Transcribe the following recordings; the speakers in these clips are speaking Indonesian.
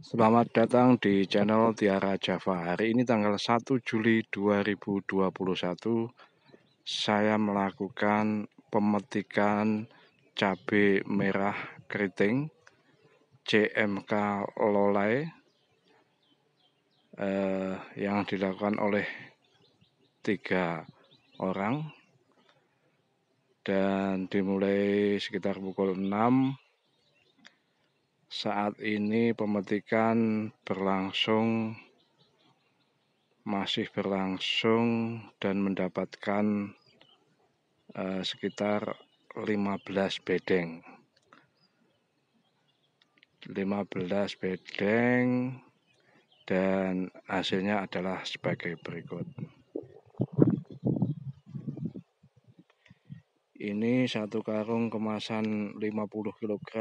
Selamat datang di channel Tiara Java. Hari ini tanggal 1 Juli 2021, saya melakukan pemetikan cabai merah keriting CMK Lolai yang dilakukan oleh 3 orang dan dimulai sekitar pukul 6. Saat ini pemetikan masih berlangsung dan mendapatkan sekitar 15 bedeng. 15 bedeng dan hasilnya adalah sebagai berikut. Ini satu karung kemasan 50 kg,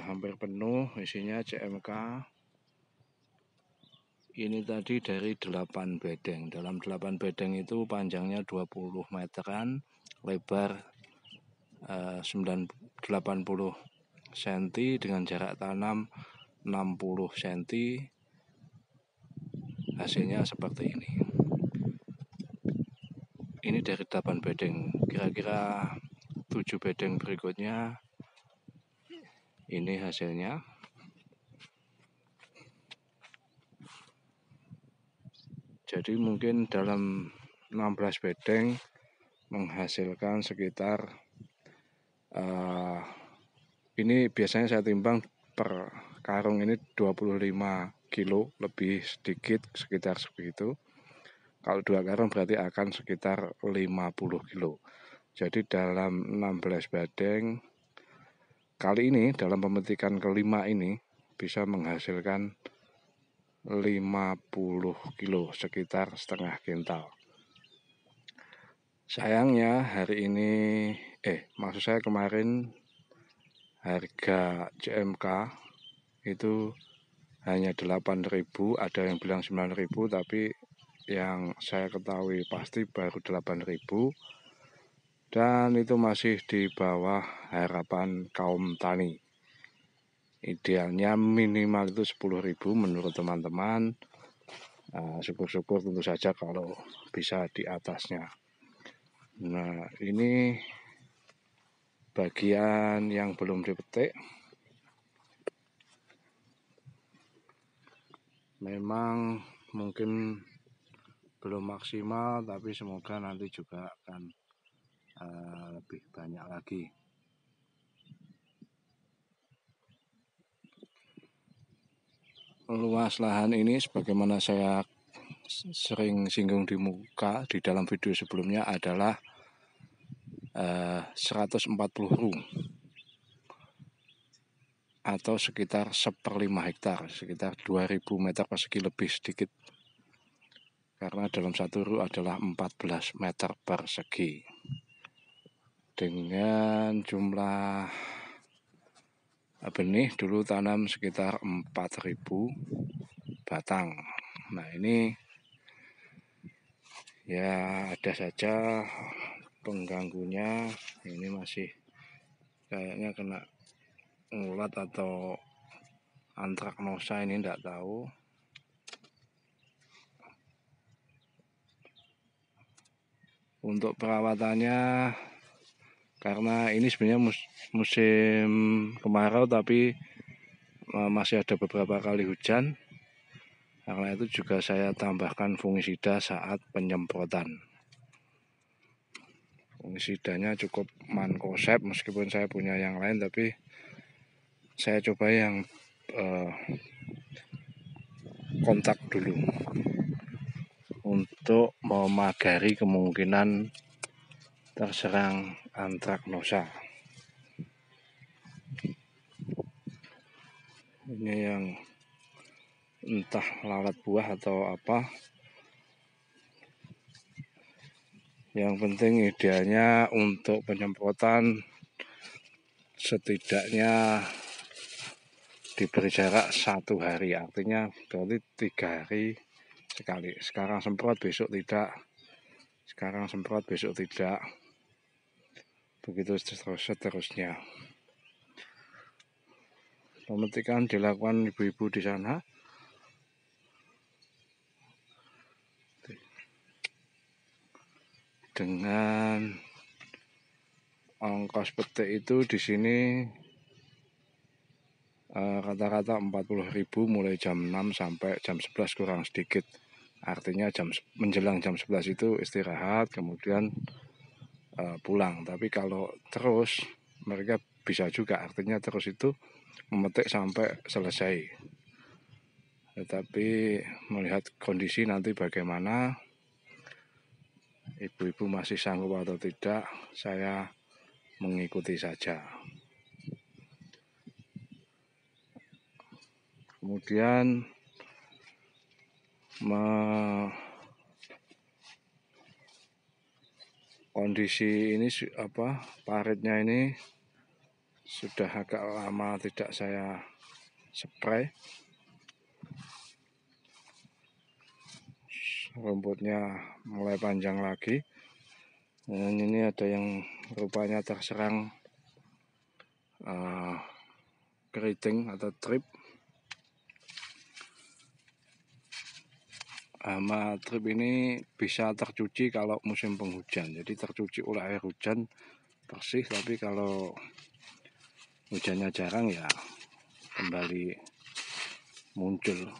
hampir penuh isinya CMK. Ini tadi dari 8 bedeng. Dalam 8 bedeng itu panjangnya 20 meteran, lebar 80 cm dengan jarak tanam 60 cm. Hasilnya seperti ini. Ini dari 8 bedeng. Kira-kira 7 bedeng berikutnya ini hasilnya. Jadi mungkin dalam 16 bedeng menghasilkan sekitar ini biasanya saya timbang per karung ini 25 kilo, lebih sedikit sekitar segitu. Kalau 2 karung berarti akan sekitar 50 kilo. Jadi dalam 16 bedeng kali ini, dalam pemetikan kelima ini bisa menghasilkan 50 kilo, sekitar setengah kintal. Sayangnya hari ini, maksud saya kemarin harga CMK itu hanya 8.000, ada yang bilang 9.000, tapi yang saya ketahui pasti baru 8.000, dan itu masih di bawah harapan kaum tani. Idealnya minimal itu 10.000 menurut teman-teman. Syukur-syukur tentu saja kalau bisa di atasnya. Nah, ini bagian yang belum dipetik. Memang mungkin belum maksimal, tapi semoga nanti juga akan lebih banyak lagi. Luas lahan ini sebagaimana saya sering singgung di muka di dalam video sebelumnya adalah 140 ru atau sekitar 1/5 hektar, sekitar 2000 meter persegi lebih sedikit, karena dalam satu ru adalah 14 meter persegi dengan jumlah benih dulu tanam sekitar 4.000 batang. Nah, ini ya ada saja pengganggunya. Ini masih kayaknya kena ulat atau antraknosa, ini enggak tahu. Untuk perawatannya, karena ini sebenarnya musim kemarau tapi masih ada beberapa kali hujan, karena itu juga saya tambahkan fungisida saat penyemprotan. Fungisidanya cukup Mancozeb, meskipun saya punya yang lain, tapi saya coba yang kontak dulu untuk memagari kemungkinan terserang antraknosa. Ini yang entah lalat buah atau apa. Yang penting idealnya untuk penyemprotan setidaknya diberi jarak 1 hari, artinya berarti 3 hari sekali. Sekarang semprot, besok tidak. Sekarang semprot, besok tidak. Begitu seterusnya. Pemetikan dilakukan ibu-ibu di sana. Dengan ongkos petik itu di sini kata-kata 40.000 mulai jam 6 sampai jam 11 kurang sedikit. Artinya menjelang jam 11 itu istirahat, kemudian pulang. Tapi kalau terus mereka bisa juga, artinya terus itu memetik sampai selesai. Tetapi melihat kondisi nanti bagaimana, ibu-ibu masih sanggup atau tidak, saya mengikuti saja. Kemudian kondisi ini paritnya ini sudah agak lama tidak saya spray. Rumputnya mulai panjang lagi. Dan ini ada yang rupanya terserang keriting atau trip. Hama trip ini bisa tercuci kalau musim penghujan. Jadi tercuci oleh air hujan bersih. Tapi kalau hujannya jarang ya kembali muncul.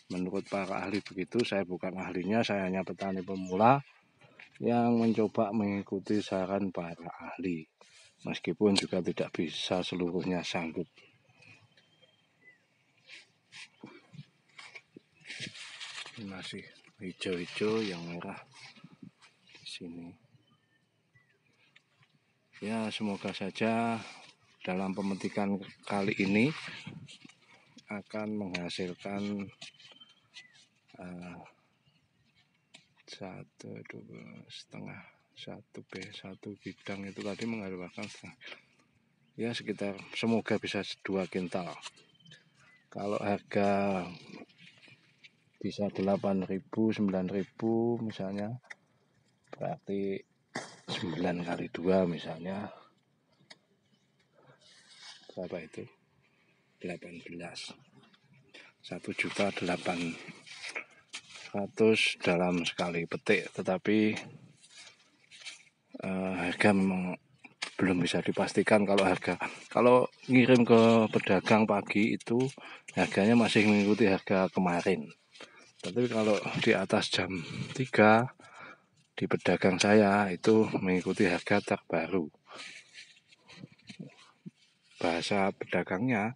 Menurut para ahli begitu, saya bukan ahlinya, saya hanya petani pemula yang mencoba mengikuti saran para ahli. Meskipun juga tidak bisa seluruhnya sanggup. Ini masih hijau-hijau, yang merah di sini. Ya, semoga saja dalam pemetikan kali ini akan menghasilkan 1,5 bidang itu tadi menghasilkan ya sekitar, semoga bisa 2 kintal. Kalau harga bisa 8.000, 9.000 misalnya, berarti 9 kali 2 misalnya berapa itu? 18. 1.800.000 dalam sekali petik. Tetapi harga memang belum bisa dipastikan. Kalau ngirim ke pedagang pagi itu harganya masih mengikuti harga kemarin. Tapi kalau di atas jam 3 di pedagang saya itu mengikuti harga terbaru. Bahasa pedagangnya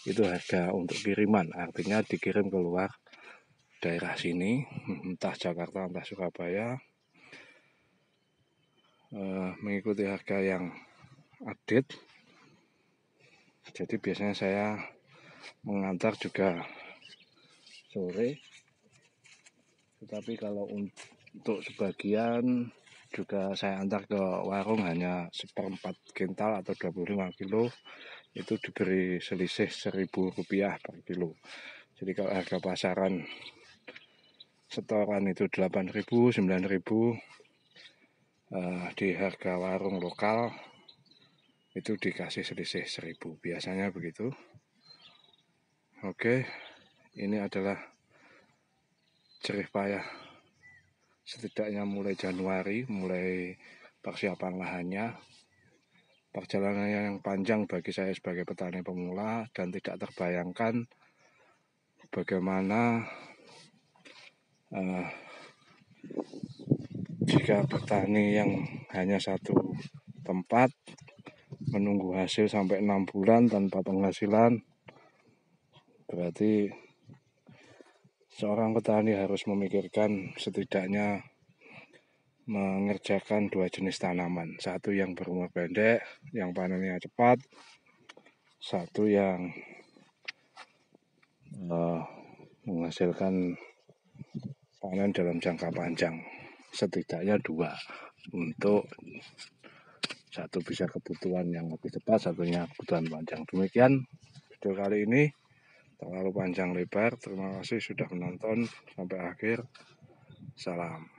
itu harga untuk kiriman, artinya dikirim keluar daerah sini, entah Jakarta entah Surabaya, mengikuti harga yang update. Jadi biasanya saya mengantar juga sore, tetapi kalau untuk sebagian juga saya antar ke warung hanya 1/4 kintal atau 25 kilo, itu diberi selisih Rp1.000 per kilo. Jadi kalau harga pasaran setoran itu 8.000, 9.000, di harga warung lokal itu dikasih selisih 1.000, biasanya begitu. Oke, ini adalah jerih payah setidaknya mulai Januari, mulai persiapan lahannya. Perjalanan yang panjang bagi saya sebagai petani pemula, dan tidak terbayangkan bagaimana jika petani yang hanya satu tempat menunggu hasil sampai 6 bulan tanpa penghasilan, berarti seorang petani harus memikirkan setidaknya mengerjakan 2 jenis tanaman. Satu yang berumur pendek, yang panennya cepat. Satu yang menghasilkan panen dalam jangka panjang. Setidaknya 2. Untuk satu bisa kebutuhan yang lebih cepat, satunya kebutuhan panjang. Demikian video kali ini. Terlalu panjang lebar. Terima kasih sudah menonton sampai akhir. Salam.